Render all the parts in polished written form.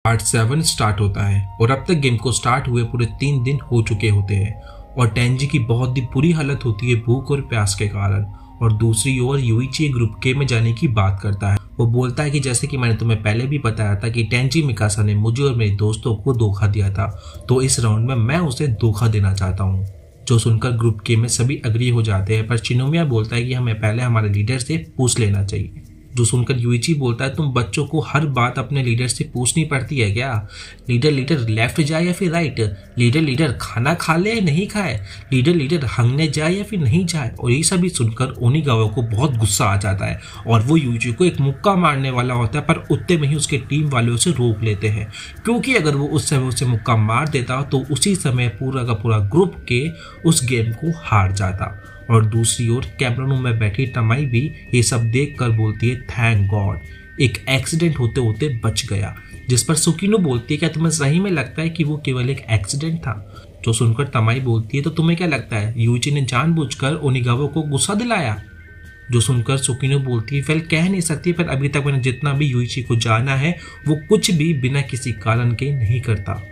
Part 7 start होता है और अब तक गेम को स्टार्ट हुए पूरे 3 दिन हो चुके होते हैं और टेंजी की बहुत ही बुरी हालत होती है भूख और प्यास के कारण। और दूसरी ओर यूइची ग्रुप के में जाने की बात करता है। वो बोलता है कि जैसे कि मैंने तुम्हें पहले भी बताया था कि टेंजी मिकासा ने मुझे और मेरे दोस्तों को धोखा दिया था, तो इस राउंड में मैं उसे धोखा देना चाहता हूँ। जो सुनकर ग्रुप के में सभी अग्री हो जाते हैं, पर शिनोमिया बोलता है कि हमें पहले हमारे लीडर से पूछ लेना चाहिए। जो सुनकर यूइची बोलता है तुम बच्चों को हर बात अपने लीडर से पूछनी पड़ती है क्या? लीडर लेफ्ट जाए या फिर राइट? लीडर खाना खा ले या नहीं खाए? लीडर हंगने जाए या फिर नहीं जाए? और ये सभी सुनकर ओनिगावा को बहुत गुस्सा आ जाता है और वो यूइची को एक मुक्का मारने वाला होता है, पर उतने में ही उसके टीम वाले उसे रोक लेते हैं, क्योंकि अगर वो उस समय उसे मुक्का मार देता तो उसी समय पूरा का पूरा ग्रुप के उस गेम को हार जाता। और दूसरी ओर कैमरा रूम में बैठी तमाई भी ये सब देखकर बोलती है थैंक गॉड, एक एक्सीडेंट होते होते बच गया। जिस पर सुकीनो बोलती है क्या तुम्हें सही में लगता है कि वो केवल एक एक्सीडेंट था? जो सुनकर तमाई बोलती है तो तुम्हें क्या लगता है यूइची ने जानबूझकर ओनिगावा को गुस्सा दिलाया? जो सुनकर सुकीनो बोलती है वेल कह नहीं सकती, पर अभी तक मैंने जितना भी यूइची को जाना है वो कुछ भी बिना किसी कारण के नहीं करता।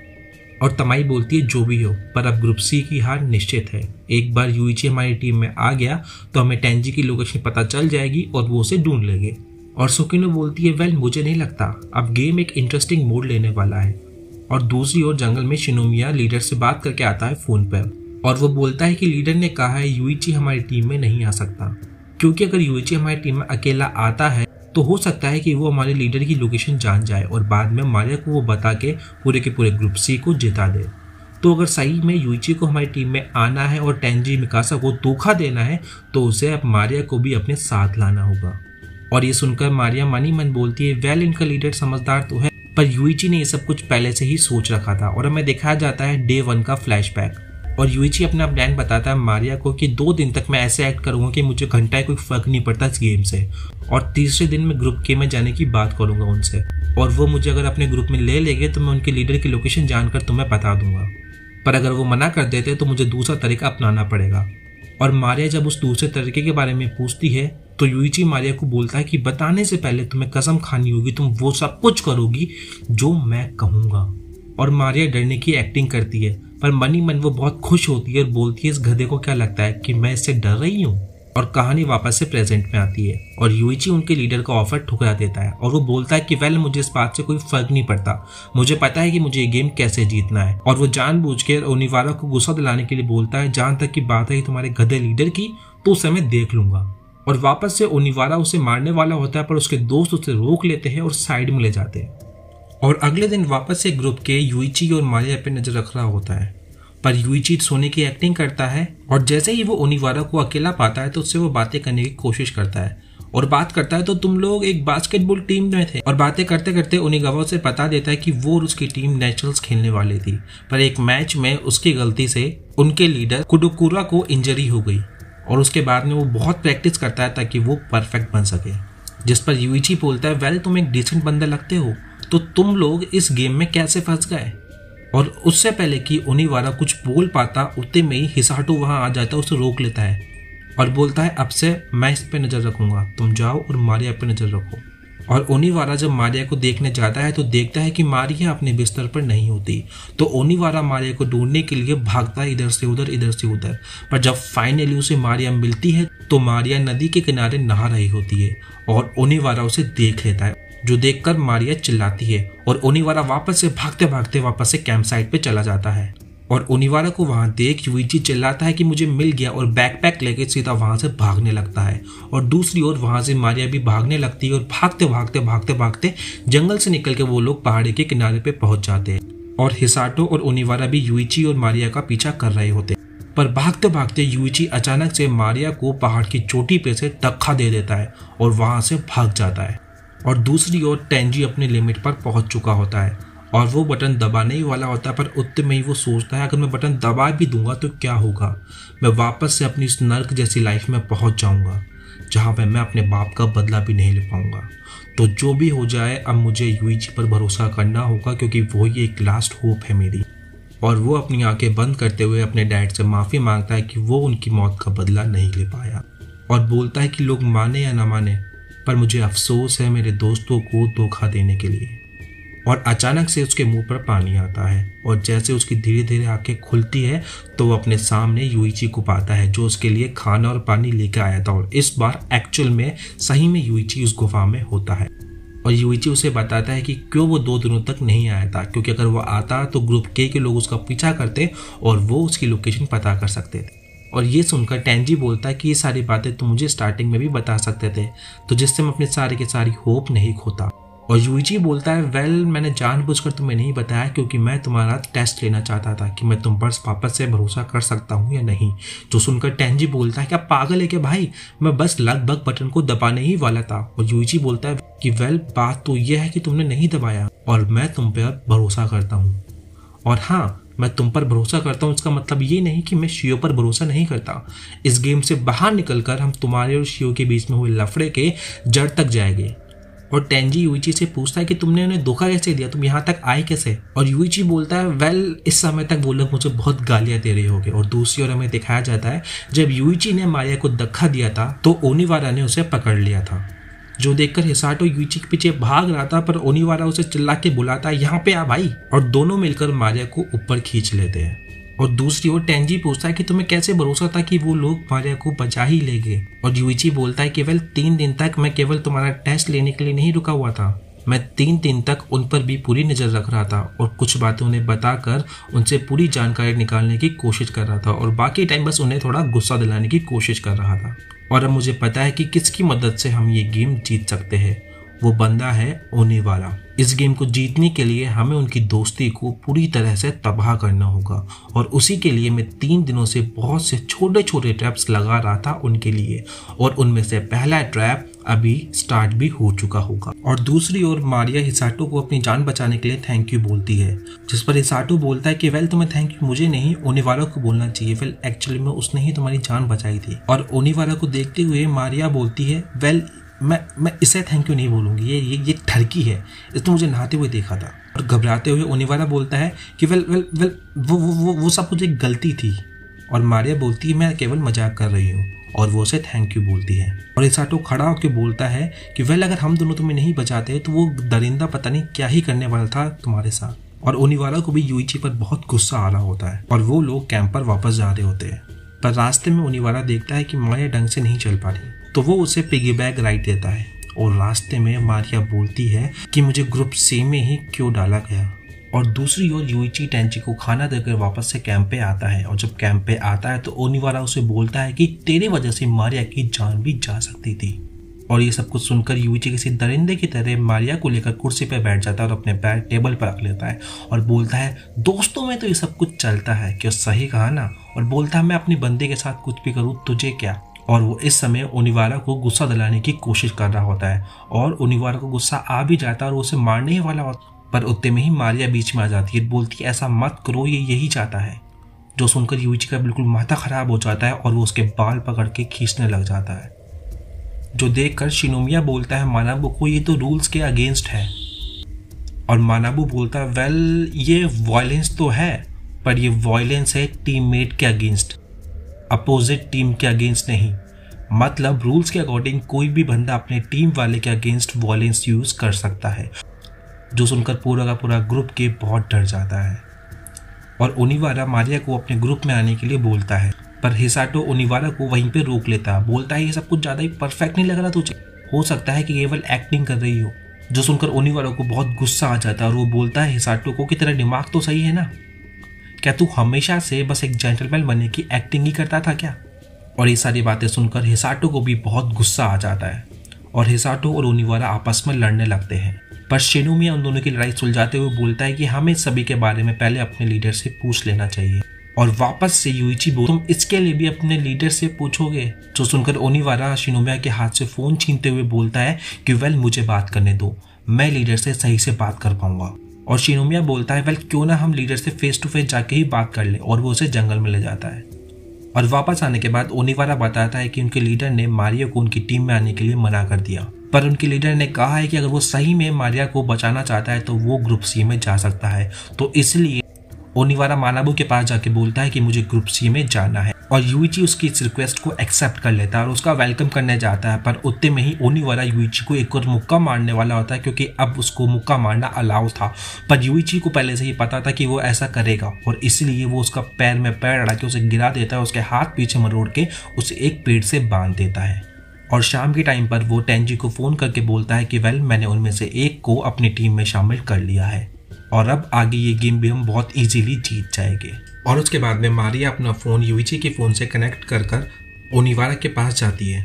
और तमाई बोलती है जो भी हो, पर अब ग्रुप सी की हार निश्चित है। एक बार यूइची हमारी टीम में आ गया तो हमें टेंजी की लोकेशन पता चल जाएगी और वो उसे ढूंढ लेंगे। और सुकीनो बोलती है वेल मुझे नहीं लगता, अब गेम एक इंटरेस्टिंग मोड लेने वाला है। और दूसरी ओर जंगल में शिनोमिया लीडर से बात करके आता है फोन पर और वो बोलता है कि लीडर ने कहा है यूइची हमारी टीम में नहीं आ सकता, क्योंकि अगर यूइची हमारी टीम में अकेला आता है तो हो सकता है कि वो हमारे लीडर की लोकेशन जान जाए और बाद में मारिया को वो बता के पूरे ग्रुप सी को जिता दे। तो अगर सही में यूइची को हमारी टीम में आना है और टेंजी मिकासा को धोखा देना है तो उसे अब मारिया को भी अपने साथ लाना होगा। और ये सुनकर मारिया मनी मन बोलती है वेल इनका लीडर समझदार तो है, पर यूइची ने ये सब कुछ पहले से ही सोच रखा था। और हमें दिखाया जाता है डे 1 का फ्लैशबैक और यूइची अपना प्लान बताता है मारिया को कि 2 दिन तक मैं ऐसे एक्ट करूंगा कि मुझे घंटा कोई फर्क नहीं पड़ता इस गेम से, और तीसरे दिन में ग्रुप के में जाने की बात करूंगा उनसे और वो मुझे अगर अपने ग्रुप में ले लेंगे तो मैं उनके लीडर की लोकेशन जानकर तुम्हें बता दूंगा, पर अगर वो मना कर देते तो मुझे दूसरा तरीका अपनाना पड़ेगा। और मारिया जब उस दूसरे तरीके के बारे में पूछती है तो यूइची मारिया को बोलता है कि बताने से पहले तुम्हें कसम खानी होगी तुम वो सब कुछ करोगी जो मैं कहूँगा। और मारिया डरने की एक्टिंग करती है, पर मनी मन वो बहुत खुश होती है और बोलती है इस गधे को क्या लगता है कि मैं इससे डर रही हूँ। और कहानी वापस से प्रेजेंट में आती है और यूइची उनके लीडर का ऑफर ठुकरा देता है और वो बोलता है कि वेल मुझे इस बात से कोई फर्क नहीं पड़ता, मुझे पता है कि मुझे ये गेम कैसे जीतना है। और वो जानबूझकर ओनिवारा को गुस्सा दिलाने के लिए बोलता है जहां तक की बात है तुम्हारे गधे लीडर की तो उसे मैं देख लूंगा। और वापस से ओनिवारा उसे मारने वाला होता है, पर उसके दोस्त उसे रोक लेते हैं और साइड में ले जाते हैं। और अगले दिन वापस से ग्रुप के यूइची और मारिया पे नजर रख रहा होता है, पर यूइची सोने की एक्टिंग करता है और जैसे ही वो ओनिवारा को अकेला पाता है तो उससे वो बातें करने की कोशिश करता है और बात करता है तो तुम लोग एक बास्केटबॉल टीम में थे। और बातें करते करते ओनिगावा से बता देता है कि वो और उसकी टीम नेशनल्स खेलने वाली थी, पर एक मैच में उसकी गलती से उनके लीडर कुडोकुरा को इंजरी हो गई और उसके बाद में वो बहुत प्रैक्टिस करता है ताकि वो परफेक्ट बन सके। जिस पर यूइची बोलता है वेल तुम एक डिसेंट बंदा लगते हो, तो तुम लोग इस गेम में कैसे फंस गए? और उससे पहले कि ओनिवारा कुछ बोल पाता उतने में ही हिसाटो वहां आ जाता है, उसे रोक लेता है और बोलता है अब से मैं इस पे नजर रखूंगा, तुम जाओ और मारिया पे नजर रखो। और ओनिवारा जब मारिया को देखने जाता है तो देखता है कि मारिया अपने बिस्तर पर नहीं होती, तो ओनिवारा मारिया को ढूंढने के लिए भागता है इधर से उधर। पर जब फाइनली उसे मारिया मिलती है तो मारिया नदी के किनारे नहा रही होती है और ओनिवारा उसे देख लेता है, जो देखकर मारिया चिल्लाती है और ओनिवारा वापस से भागते भागते वापस से कैंप साइट पे चला जाता है। और ओनिवारा को वहां देख यूइची चिल्लाता है कि मुझे मिल गया और बैकपैक लेके सीधा वहां से भागने लगता है। और दूसरी ओर वहां से मारिया भी भागने लगती है और भागते भागते जंगल से निकल के वो लोग पहाड़ी के किनारे पे पहुंच जाते हैं। और हिसाटो और ओनिवारा भी यूइची और मारिया का पीछा कर रहे होते, पर भागते भागते यूइची अचानक से मारिया को पहाड़ की चोटी पे से धक्का दे देता है और वहां से भाग जाता है। और दूसरी ओर टेंजी अपने लिमिट पर पहुंच चुका होता है और वो बटन दबाने ही वाला होता है, पर उतने में ही वो सोचता है अगर मैं बटन दबा भी दूंगा तो क्या होगा, मैं वापस से अपनी इस नर्क जैसी लाइफ में पहुंच जाऊंगा जहां पे मैं अपने बाप का बदला भी नहीं ले पाऊंगा। तो जो भी हो जाए अब मुझे यूइची पर भरोसा करना होगा, क्योंकि वो ही एक लास्ट होप है मेरी। और वो अपनी आंखें बंद करते हुए अपने डैड से माफ़ी मांगता है कि वो उनकी मौत का बदला नहीं ले पाया और बोलता है कि लोग माने या ना माने, पर मुझे अफसोस है मेरे दोस्तों को धोखा देने के लिए। और अचानक से उसके मुंह पर पानी आता है और जैसे उसकी धीरे धीरे आंखें खुलती है तो वो अपने सामने यूइची को पाता है जो उसके लिए खाना और पानी लेकर आया था। और इस बार एक्चुअल में सही में यूइची उस गुफा में होता है और यूइची उसे बताता है कि क्यों वो 2 दिनों तक नहीं आया था, क्योंकि अगर वो आता तो ग्रुप के लोग उसका पीछा करते और वो उसकी लोकेशन पता कर सकते थे। और ये सुनकर टेंजी बोलता है कि ये सारी बातें तुम मुझे स्टार्टिंग में भी बता सकते थे, तो जिससे मैं अपने सारे के सारी होप नहीं खोता। और यूइची बोलता है वेल मैंने जानबूझकर तुम्हें नहीं बताया क्योंकि मैं तुम्हारा टेस्ट लेना चाहता था कि मैं तुम पर वापस से भरोसा कर सकता हूँ या नहीं। जो सुनकर टेंजी बोलता है क्या पागल है क्या भाई, मैं बस लगभग बटन को दबाने ही वाला था। और यूइची बोलता है कि वेल बात तो यह है कि तुमने नहीं दबाया और मैं तुम पर भरोसा करता हूँ। और हाँ, मैं तुम पर भरोसा करता हूँ इसका मतलब ये नहीं कि मैं शियो पर भरोसा नहीं करता। इस गेम से बाहर निकलकर हम तुम्हारे और शियो के बीच में हुए लफड़े के जड़ तक जाएंगे। और टेंजी यूइची से पूछता है कि तुमने उन्हें धोखा कैसे दिया, तुम यहाँ तक आए कैसे। और यूइची बोलता है वेल इस समय तक वो लोग मुझे बहुत गालियाँ दे रहे होंगे। और दूसरी ओर हमें दिखाया जाता है जब यूइची ने मारिया को धक्का दिया था तो ओनिवारा ने उसे पकड़ लिया था, जो देखकर हिसाटो यूइची के पीछे भाग रहा था, पर ओनिवारा उसे चिल्ला के बुलाता है यहाँ पे आ भाई, और दोनों मिलकर मारिया को ऊपर खींच लेते हैं। और दूसरी ओर टेंजी पूछता है कि तुम्हें कैसे भरोसा था कि वो लोग मारिया को बचा ही लेंगे। और यूइची बोलता है केवल 3 दिन तक मैं केवल तुम्हारा टेस्ट लेने के लिए नहीं रुका हुआ था, मैं 3 दिन तक उन पर भी पूरी नज़र रख रहा था और कुछ बातें उन्हें बताकर उनसे पूरी जानकारी निकालने की कोशिश कर रहा था और बाकी टाइम बस उन्हें थोड़ा गुस्सा दिलाने की कोशिश कर रहा था। और अब मुझे पता है कि किसकी मदद से हम ये गेम जीत सकते हैं, वो बंदा है ओनिवारा। इस गेम को जीतने के लिए हमें उनकी दोस्ती को पूरी तरह से तबाह करना होगा और उसी के लिए मैं 3 दिनों से बहुत से छोटे छोटे ट्रैप्स लगा रहा था उनके लिए, और उनमें से पहला ट्रैप अभी स्टार्ट भी हो चुका होगा। और दूसरी ओर मारिया हिसाटो को अपनी जान बचाने के लिए थैंक यू बोलती है, जिस पर हिसाटो बोलता है कि वेल तुम्हें थैंक यू मुझे नहीं ओनिवारा को बोलना चाहिए, वेल एक्चुअली में उसने ही तुम्हारी जान बचाई थी। और ओनिवारा को देखते हुए मारिया बोलती है वेल मैं इसे थैंक यू नहीं बोलूँगी, ये ठरकी है, इसने मुझे नहाते हुए देखा था। और घबराते हुए ओनिवारा बोलता है कि वेल वो सब कुछ एक गलती थी। और मारिया बोलती है मैं केवल मजाक कर रही हूँ, और वो उसे थैंक यू बोलती है। और हिसाटो खड़ा होकर बोलता है कि वेल अगर हम दोनों तुम्हें नहीं बचाते तो वो दरिंदा पता नहीं क्या ही करने वाला था तुम्हारे साथ। और ओनिवारा को भी यूइची पर बहुत गुस्सा आ रहा होता है और वो लोग कैंप पर वापस जा रहे होते हैं। पर रास्ते में ओनिवारा देखता है कि मारिया ढंग से नहीं चल पा रही, तो वो उसे पिगी बैग राइड देता है। और रास्ते में मारिया बोलती है कि मुझे ग्रुप सी में ही क्यों डाला गया। और दूसरी ओर यूइची टेंजी को खाना देकर वापस से कैंप पे आता है, और जब कैंप पे आता है तो ओनिवारा उसे बोलता है कि तेरी वजह से मारिया की जान भी जा सकती थी। और ये सब कुछ सुनकर यूइची किसी दरिंदे की तरह मारिया को लेकर कुर्सी पर बैठ जाता है और अपने पैर टेबल पर रख लेता है और बोलता है दोस्तों में तो ये सब कुछ चलता है, क्यों सही कहा ना। और बोलता है मैं अपनी बंदे के साथ कुछ भी करूँ तुझे क्या। और वो इस समय ओनिवारा को गुस्सा दिलाने की कोशिश कर रहा होता है और ओनिवारा को गुस्सा आ भी जाता है और वो उसे मारने ही वाला होता है, पर उतने में ही मारिया बीच में आ जाती है, बोलती है ऐसा मत करो, ये यही चाहता है। जो सुनकर यूइची का बिल्कुल माथा खराब हो जाता है और वो उसके बाल पकड़ के खींचने लग जाता है, जो देखकर शिनोमिया बोलता है मानाबू को ये तो रूल्स के अगेंस्ट है। और मानाबू बोलता है वेल ये वायलेंस तो है, पर ये वायलेंस है टीममेट के अगेंस्ट, अपोजिट टीम के अगेंस्ट नहीं। मतलब रूल्स के अकॉर्डिंग कोई भी बंदा अपने टीम वाले के अगेंस्ट वायलेंस यूज कर सकता है। जो सुनकर पूरा का पूरा ग्रुप के बहुत डर जाता है और ओनिवारा मारिया को अपने ग्रुप में आने के लिए बोलता है, पर हिसाटो ओनिवारा को वहीं पे रोक लेता है, बोलता है ये सब कुछ ज़्यादा ही परफेक्ट नहीं लग रहा तुझे, हो सकता है कि केवल एक्टिंग कर रही हो। जो सुनकर ओनिवारा को बहुत गुस्सा आ जाता है और वो बोलता है हिसाटो को कि तेरा दिमाग तो सही है ना, क्या तू हमेशा से बस एक जेंटलमैन बनने की एक्टिंग ही करता था क्या। और ये सारी बातें सुनकर हिसाटो को भी बहुत गुस्सा आ जाता है और हिसाटो और ओनिवारा आपस में लड़ने लगते हैं। पर शिनोमिया उन दोनों की लड़ाई सुलझाते हुए बोलता है कि हमें सभी के बारे में पहले अपने लीडर से पूछ लेना चाहिए। और वापस से यूइची बोल तुम इसके लिए भी अपने लीडर से पूछोगे। जो सुनकर ओनिवारा शिनोमिया के हाथ से फोन छीनते हुए बोलता है कि वेल मुझे बात करने दो, मैं लीडर से सही से बात कर पाऊंगा। और शिनोमिया बोलता है वेल क्यों ना हम लीडर से फेस टू फेस जाके ही बात कर ले, और वो उसे जंगल में ले जाता है। और वापस आने के बाद ओनिवारा बताता है कि उनके लीडर ने मारिया को उनकी टीम में आने के लिए मना कर दिया, पर उनके लीडर ने कहा है कि अगर वो सही में मारिया को बचाना चाहता है तो वो ग्रुप सी में जा सकता है। तो इसलिए ओनिवारा मानाबू के पास जाके बोलता है कि मुझे ग्रुप सी में जाना है। और यूइची उसकी इस रिक्वेस्ट को एक्सेप्ट कर लेता है और उसका वेलकम करने जाता है। पर उतने में ही ओनिवारा यूइची को एक और मुक्का मारने वाला होता है, क्योंकि अब उसको मुक्का मारना अलाउ था। पर यूइची को पहले से ही पता था कि वो ऐसा करेगा और इसलिए वो उसका पैर में पैर अड़ा के उसे गिरा देता है, उसके हाथ पीछे मरोड़ के उसे एक पेड़ से बांध देता है। और शाम के टाइम पर वो टेंजी को फ़ोन करके बोलता है कि वेल, मैंने उनमें से एक को अपनी टीम में शामिल कर लिया है और अब आगे ये गेम भी हम बहुत इजीली जीत जाएंगे। और उसके बाद में मारिया अपना फ़ोन यूइची के फ़ोन से कनेक्ट कर ओनिवारा के पास जाती है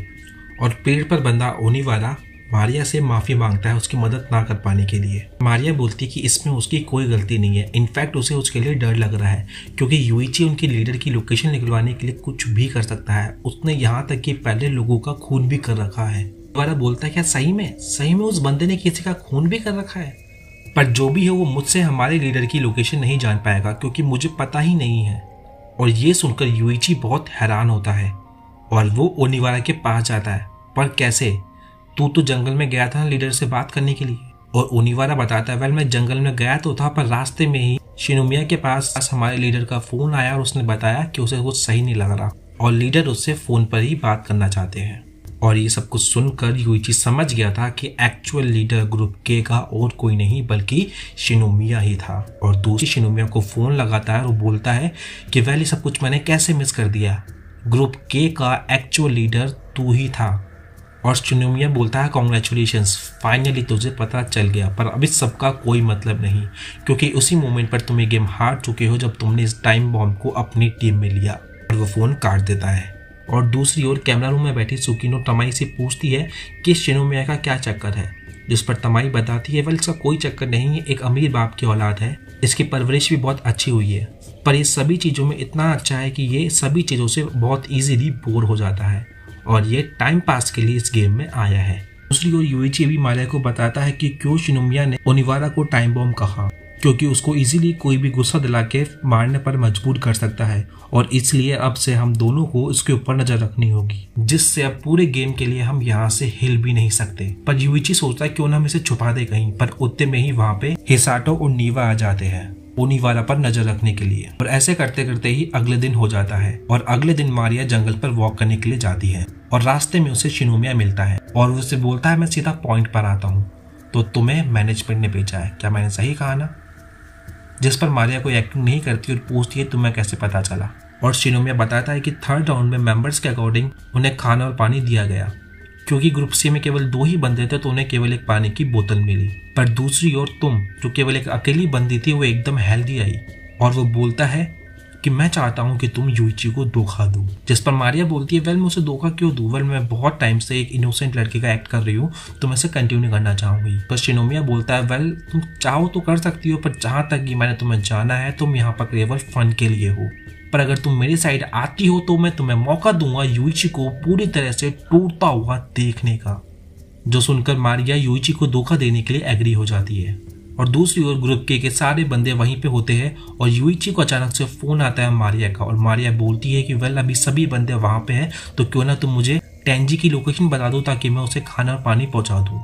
और पेड़ पर बंधा ओनिवारा मारिया से माफ़ी मांगता है उसकी मदद ना कर पाने के लिए। मारिया बोलती है कि इसमें उसकी कोई गलती नहीं है, इनफैक्ट उसे उसके लिए डर लग रहा है क्योंकि यूइची उनके लीडर की लोकेशन निकलवाने के लिए कुछ भी कर सकता है। उसने यहाँ तक कि पहले लोगों का खून भी कर रखा है। ओनिवारा बोलता है क्या सही में उस बंदे ने किसी का खून भी कर रखा है? पर जो भी है वो मुझसे हमारे लीडर की लोकेशन नहीं जान पाएगा क्योंकि मुझे पता ही नहीं है। और ये सुनकर यूइची बहुत हैरान होता है और वो ओनिवारा के पास जाता है। पर कैसे? तू तो जंगल में गया था लीडर से बात करने के लिए। और ओनिवारा बताता है वेल, मैं जंगल में गया तो था, पर रास्ते में ही शिनोमिया के पास हमारे लीडर का फोन आया और उसने बताया कि उसे कुछ सही नहीं लग रहा और लीडर उससे फोन पर ही बात करना चाहते हैं। और ये सब कुछ सुनकर यूइची समझ गया था कि एक्चुअल लीडर ग्रुप के का और कोई नहीं बल्कि शिनोमिया ही था। और दूसरी शिनोमिया को फोन लगाता है और बोलता है कि वेल, ये सब कुछ मैंने कैसे मिस कर दिया, ग्रुप के का एक्चुअल लीडर तू ही था। और शिनोमिया बोलता है कॉन्ग्रेचुलेशंस, फाइनली तुझे पता चल गया, पर अभी सबका कोई मतलब नहीं क्योंकि उसी मोमेंट पर तुम ये गेम हार चुके हो जब तुमने इस टाइम बॉम्ब को अपनी टीम में लिया। और वो फ़ोन काट देता है। और दूसरी ओर कैमरा रूम में बैठी सुकीनो तमाई से पूछती है कि शिनोमिया का क्या चक्कर है, जिस पर तमाई बताती है वेल, इसका कोई चक्कर नहीं है, एक अमीर बाप की औलाद है, इसकी परवरिश भी बहुत अच्छी हुई है, पर ये सभी चीज़ों में इतना अच्छा है कि ये सभी चीज़ों से बहुत ईजीली बोर हो जाता है और ये टाइम पास के लिए इस गेम में आया है। दूसरी ओर यूइची भी मारिया को बताता है कि क्यों शिनोमिया ने ओनिवारा को टाइम बॉम्ब कहा, क्योंकि उसको इजीली कोई भी गुस्सा दिला के मारने पर मजबूर कर सकता है और इसलिए अब से हम दोनों को इसके ऊपर नजर रखनी होगी, जिससे अब पूरे गेम के लिए हम यहाँ से हिल भी नहीं सकते। पर यूइची सोचता है क्यों ना हम इसे छुपा दे कहीं, पर उतने में ही वहाँ पे हिसाटो और नीवा आ जाते हैं ओनिवारा पर नजर रखने के लिए। और ऐसे करते करते ही अगले दिन हो जाता है और अगले दिन मारिया जंगल पर वॉक करने के लिए जाती है और रास्ते में उसे शिनोमिया मिलता है और उसे बोलता है मैं सीधा पॉइंट पर आता हूँ, तो तुम्हें मैनेजमेंट ने भेजा है, क्या मैंने सही कहा ना? जिस पर मारिया कोई एक्टिंग नहीं करती और पूछती है तुम्हें कैसे पता चला। और शिनोमिया बताता है कि थर्ड राउंड में मेंबर्स के अकॉर्डिंग उन्हें खाना और पानी दिया गया, क्योंकि ग्रुप सी में केवल 2 ही बंदे थे तो उन्हें केवल एक पानी की बोतल मिली। पर दूसरी ओर तुम, जो केवल एक अकेली बंदी थी, वो एकदम हेल्दी आई और वो बोलता है कि मैं चाहता हूँ कि तुम यूइची को धोखा दो। जिस पर मारिया बोलती है वेल, मैं उसे धोखा क्यों दूं, वेल मैं बहुत टाइम से एक इनोसेंट लड़के का एक्ट कर रही हूँ तो मैं इसे कंटिन्यू करना चाहूंगी। पर शिनोमिया बोलता है वेल, तुम चाहो तो कर सकती हो, पर जहाँ तक कि मैंने तुम्हें जाना है तुम यहाँ पर केवल फन के लिए हो, पर अगर तुम मेरी साइड आती हो तो मैं तुम्हें मौका दूंगा यूइची को पूरी तरह से टूटता हुआ देखने का। जो सुनकर मारिया यूइची को धोखा देने के लिए एग्री हो जाती है। और दूसरी ओर ग्रुप के सारे बंदे वहीं पे होते हैं और यूइची को अचानक से फोन आता है मारिया का और मारिया बोलती है कि वेल, अभी सभी बंदे वहां पे हैं तो क्यों ना तुम मुझे टेंजी की लोकेशन बता दो ताकि मैं उसे खाना और पानी पहुंचा दूं।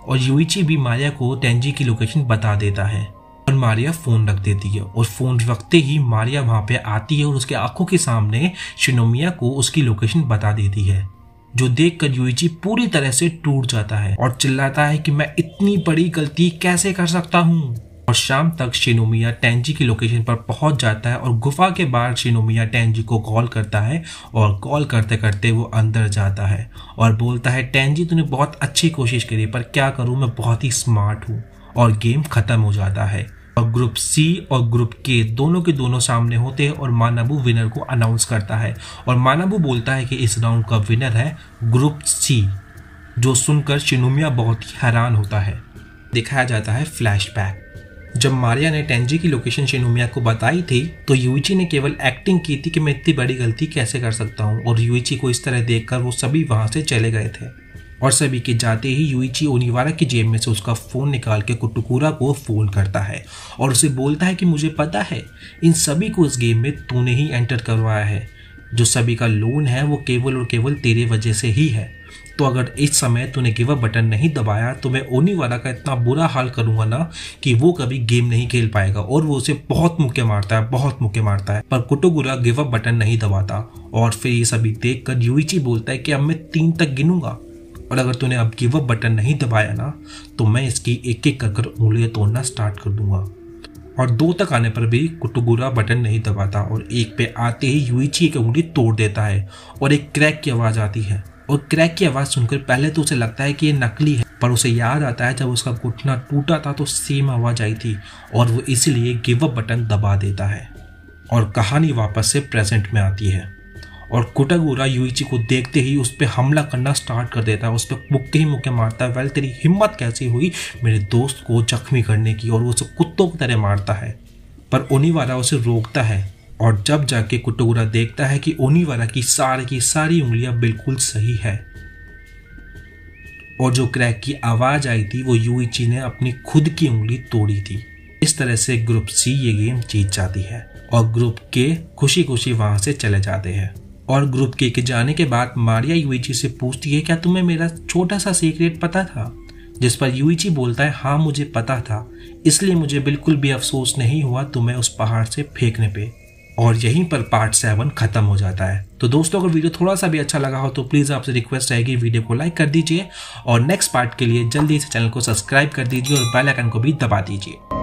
और यूइची भी मारिया को टेंजी की लोकेशन बता देता है और मारिया फोन रख देती है। और फोन रखते ही मारिया वहां पे आती है और उसके आंखों के सामने शिनोमिया को उसकी लोकेशन बता देती है, जो देखकर यूइची पूरी तरह से टूट जाता है और चिल्लाता है कि मैं इतनी बड़ी गलती कैसे कर सकता हूँ। और शाम तक शिनोमिया टेंजी की लोकेशन पर पहुंच जाता है और गुफा के बाहर शिनोमिया टेंजी को कॉल करता है और कॉल करते करते वो अंदर जाता है और बोलता है टेंजी, तूने बहुत अच्छी कोशिश करी, पर क्या करूँ, मैं बहुत ही स्मार्ट हूँ। और गेम खत्म हो जाता है और ग्रुप सी और ग्रुप के दोनों के दोनों सामने होते हैं और मानाबू विनर को अनाउंस करता है और मानाबू बोलता है कि इस राउंड का विनर है ग्रुप सी। जो सुनकर शिनोमिया बहुत ही हैरान होता है। दिखाया जाता है फ्लैशबैक। जब मारिया ने टेंजी की लोकेशन शिनोमिया को बताई थी तो यूइची ने केवल एक्टिंग की थी कि मैं इतनी बड़ी गलती कैसे कर सकता हूँ, और यूइची को इस तरह देखकर वो सभी वहां से चले गए थे। और सभी के जाते ही यूइची ओनिवारा की जेब में से उसका फ़ोन निकाल के कुटुकुरा को फ़ोन करता है और उसे बोलता है कि मुझे पता है इन सभी को इस गेम में तूने ही एंटर करवाया है, जो सभी का लोन है वो केवल और केवल तेरे वजह से ही है, तो अगर इस समय तूने गिव अप बटन नहीं दबाया तो मैं ओनिवारा का इतना बुरा हाल करूंगा ना कि वो कभी गेम नहीं खेल पाएगा। और वो उसे बहुत मुक्के मारता है। पर कुटोगुरा गिव अप बटन नहीं दबाता और फिर ये सभी देखकर यूइची बोलता है कि अब मैं 3 तक गिनूंगा और अगर तूने अब गिव अप बटन नहीं दबाया ना तो मैं इसकी एक एक कर उंगलियां तोड़ना स्टार्ट कर दूंगा। और 2 तक आने पर भी कुटोगुरा बटन नहीं दबाता और 1 पे आते ही यूइची एक उंगली तोड़ देता है और एक क्रैक की आवाज़ आती है। और क्रैक की आवाज़ सुनकर पहले तो उसे लगता है कि ये नकली है, पर उसे याद आता है जब उसका घुटना टूटा था तो सेम आवाज़ आई थी और वो इसलिए गिव अप बटन दबा देता है। और कहानी वापस से प्रेजेंट में आती है और कुटोगुरा यूइची को देखते ही उस पर हमला करना स्टार्ट कर देता है, उस पर मुक्के ही मुक्के मारता है। वेल तेरी हिम्मत कैसी हुई मेरे दोस्त को जख्मी करने की, और वो उसे कुत्तों की तरह मारता है। पर ओनिवारा उसे रोकता है और जब जाके कुटोगुरा देखता है कि ओनिवारा की सारी उंगलियां बिल्कुल सही है और जो क्रैक की आवाज आई थी वो यूइची ने अपनी खुद की उंगली तोड़ी थी। इस तरह से ग्रुप सी ये गेम जीत जाती है और ग्रुप के खुशी खुशी वहां से चले जाते हैं। और ग्रुप के जाने के बाद मारिया यूइची से पूछती है क्या तुम्हें मेरा छोटा सा सीक्रेट पता था, जिस पर यूइची बोलता है हाँ मुझे पता था, इसलिए मुझे बिल्कुल भी अफसोस नहीं हुआ तुम्हें उस पहाड़ से फेंकने पे। और यहीं पर पार्ट 7 खत्म हो जाता है। तो दोस्तों अगर वीडियो थोड़ा सा भी अच्छा लगा हो तो प्लीज़ आपसे रिक्वेस्ट रहेगी वीडियो को लाइक कर दीजिए और नेक्स्ट पार्ट के लिए जल्दी से चैनल को सब्सक्राइब कर दीजिए और बेल आइकन को भी दबा दीजिए।